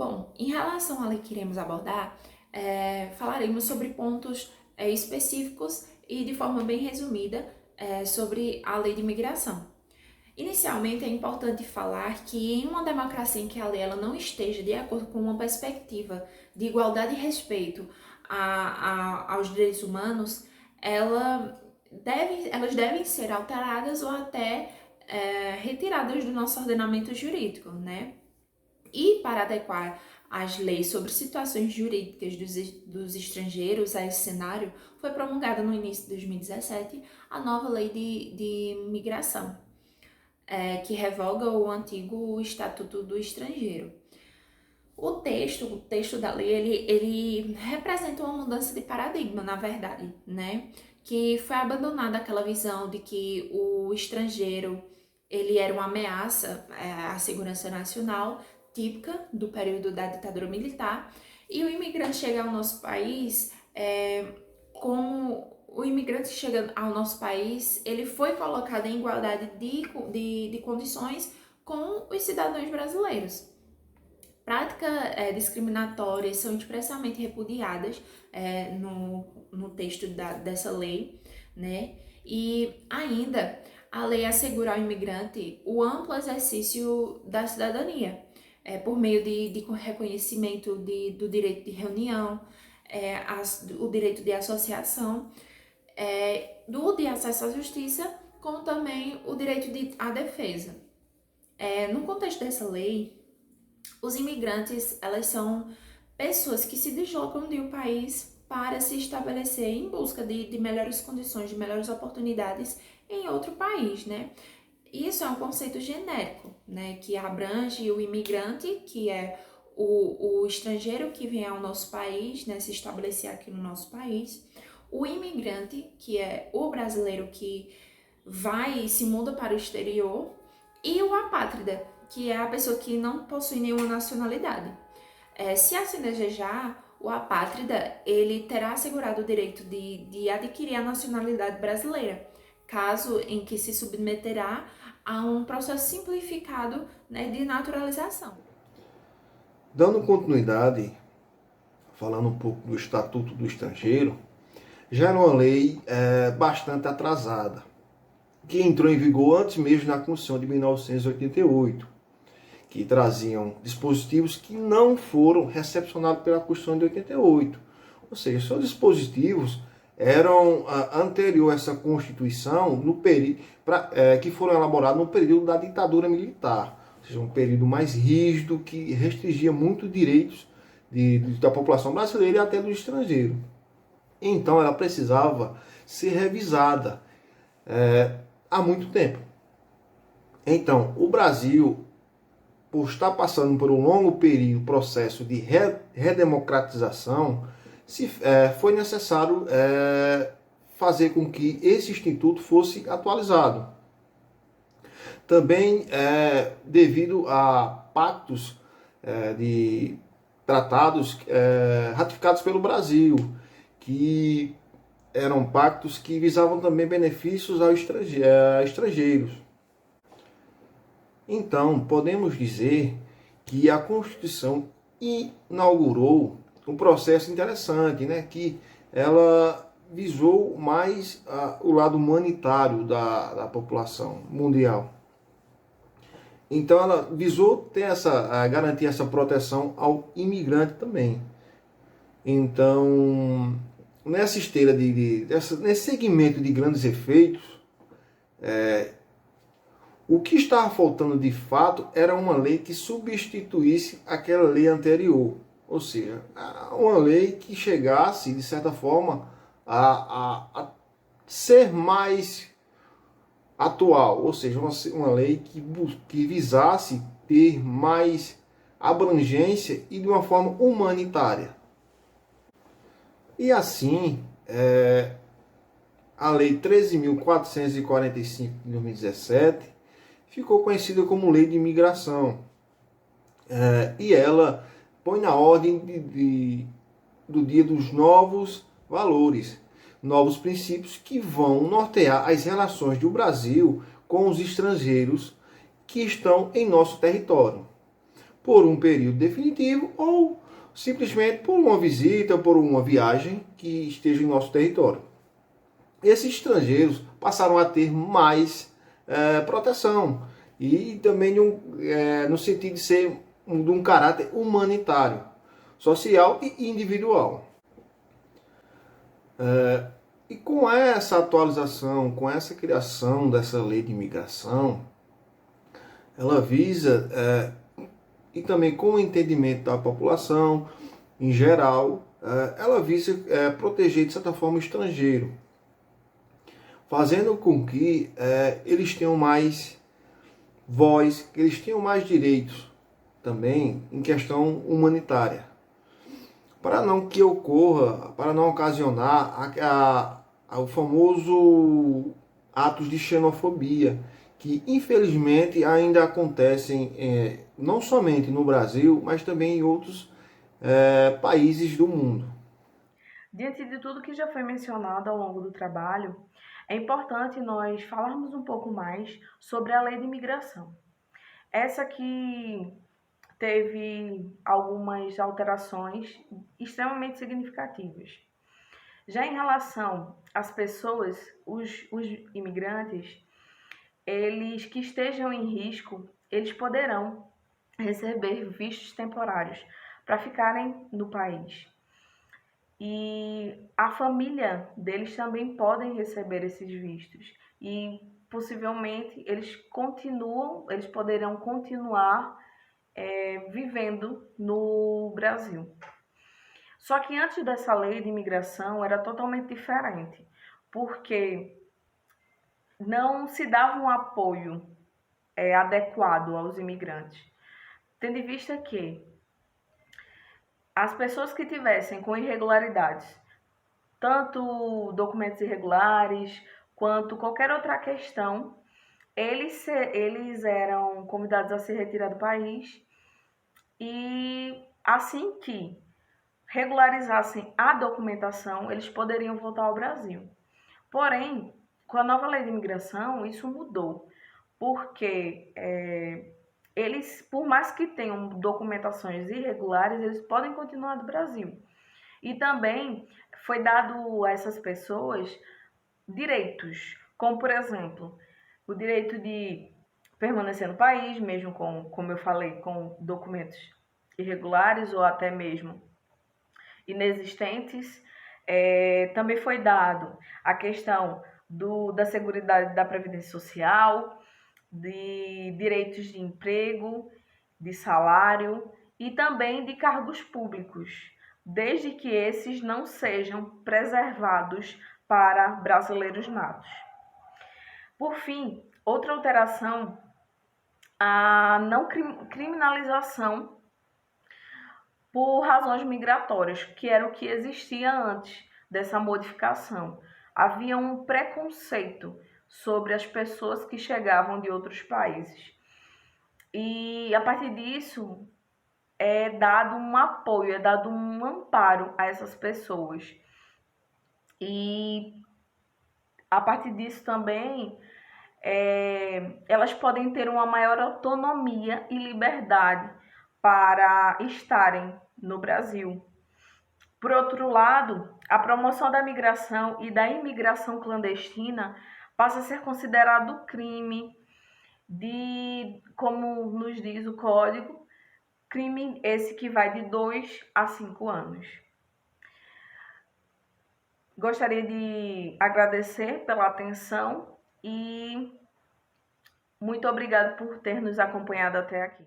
Bom, em relação à lei que iremos abordar, falaremos sobre pontos específicos e de forma bem resumida sobre a lei de imigração. Inicialmente, é importante falar que em uma democracia em que a lei ela não esteja de acordo com uma perspectiva de igualdade e respeito aos direitos humanos, elas devem ser alteradas ou até retiradas do nosso ordenamento jurídico, né? E para adequar as leis sobre situações jurídicas dos estrangeiros a esse cenário, foi promulgada no início de 2017 a nova lei de migração, que revoga o antigo Estatuto do Estrangeiro. O texto da lei, ele representa uma mudança de paradigma, na verdade, né? Que foi abandonada aquela visão de que o estrangeiro ele era uma ameaça à segurança nacional, típica do período da ditadura militar, e o imigrante chega ao nosso país, como o imigrante chega ao nosso país, ele foi colocado em igualdade de condições com os cidadãos brasileiros. Práticas discriminatórias são expressamente repudiadas no texto dessa lei, né? E ainda a lei assegura ao imigrante o amplo exercício da cidadania, por meio de reconhecimento do direito de reunião, o direito de associação, do de acesso à justiça, como também o direito à defesa. No contexto dessa lei, os imigrantes, elas são pessoas que se deslocam de um país para se estabelecer em busca de melhores condições, de melhores oportunidades em outro país, né? Isso é um conceito genérico, né? Que abrange o imigrante, que é o estrangeiro que vem ao nosso país, né? Se estabelecer aqui no nosso país. O imigrante, que é o brasileiro que vai e se muda para o exterior. E o apátrida, que é a pessoa que não possui nenhuma nacionalidade. Se assim desejar, o apátrida ele terá assegurado o direito de adquirir a nacionalidade brasileira, caso em que se submeterá a um processo simplificado, né, de naturalização. Dando continuidade, falando um pouco do Estatuto do Estrangeiro, já era uma lei bastante atrasada, que entrou em vigor antes mesmo da Constituição de 1988, que traziam dispositivos que não foram recepcionados pela Constituição de 88. Ou seja, seus dispositivos eram anterior a essa Constituição, que foram elaborados no período da ditadura militar, ou seja, um período mais rígido que restringia muito direitos da população brasileira e até do estrangeiro. Então ela precisava ser revisada há muito tempo. Então, o Brasil, por estar passando por um longo processo de redemocratização, foi necessário fazer com que esse instituto fosse atualizado. Também devido a pactos de tratados ratificados pelo Brasil, que eram pactos que visavam também benefícios a estrangeiros. Então, podemos dizer que a Constituição inaugurou um processo interessante, né? Que ela visou mais o lado humanitário da população mundial. Então, ela visou garantir essa proteção ao imigrante também. Então, nessa esteira nesse segmento de grandes efeitos, o que estava faltando de fato era uma lei que substituísse aquela lei anterior. Ou seja, uma lei que chegasse, de certa forma, a ser mais atual. Ou seja, uma lei que visasse ter mais abrangência e de uma forma humanitária. E assim, a Lei 13.445 de 2017 ficou conhecida como Lei de Imigração. E ela põe na ordem do dia dos novos valores, novos princípios que vão nortear as relações do Brasil com os estrangeiros que estão em nosso território. por um período definitivo ou simplesmente por uma visita, por uma viagem que esteja em nosso território. Esses estrangeiros passaram a ter mais proteção e também no sentido de ser de um caráter humanitário, social e individual. E com essa atualização, com essa criação dessa lei de imigração, ela visa, e também com o entendimento da população em geral, ela visa proteger de certa forma o estrangeiro, fazendo com que eles tenham mais voz, que eles tenham mais direitos também em questão humanitária, para não que ocorra, para não ocasionar o famoso atos de xenofobia, que infelizmente ainda acontecem não somente no Brasil, mas também em outros países do mundo. Diante de tudo que já foi mencionado ao longo do trabalho, é importante nós falarmos um pouco mais sobre a lei de imigração. Essa que teve algumas alterações extremamente significativas. Já em relação às pessoas, os imigrantes, eles que estejam em risco, eles poderão receber vistos temporários para ficarem no país. E a família deles também podem receber esses vistos. E possivelmente eles poderão continuar vivendo no Brasil. Só que antes dessa lei de imigração era totalmente diferente, porque não se dava um apoio adequado aos imigrantes, tendo em vista que as pessoas que tivessem com irregularidades, tanto documentos irregulares quanto qualquer outra questão, eles eram convidados a se retirar do país e assim que regularizassem a documentação, eles poderiam voltar ao Brasil. Porém, com a nova lei de imigração, isso mudou, porque eles, por mais que tenham documentações irregulares, eles podem continuar no Brasil. E também foi dado a essas pessoas direitos, como, por exemplo, o direito de permanecer no país, mesmo com, como eu falei, com documentos irregulares ou até mesmo inexistentes. Também foi dado a questão da Seguridade da Previdência Social, de direitos de emprego, de salário e também de cargos públicos, desde que esses não sejam preservados para brasileiros natos. Por fim, outra alteração, a não criminalização por razões migratórias, que era o que existia antes dessa modificação. Havia um preconceito sobre as pessoas que chegavam de outros países. E a partir disso é dado um apoio, é dado um amparo a essas pessoas. E a partir disso também elas podem ter uma maior autonomia e liberdade para estarem no Brasil. Por outro lado, a promoção da migração e da imigração clandestina passa a ser considerado crime como nos diz o Código, crime esse que vai de 2 a 5 anos. Gostaria de agradecer pela atenção e muito obrigado por ter nos acompanhado até aqui.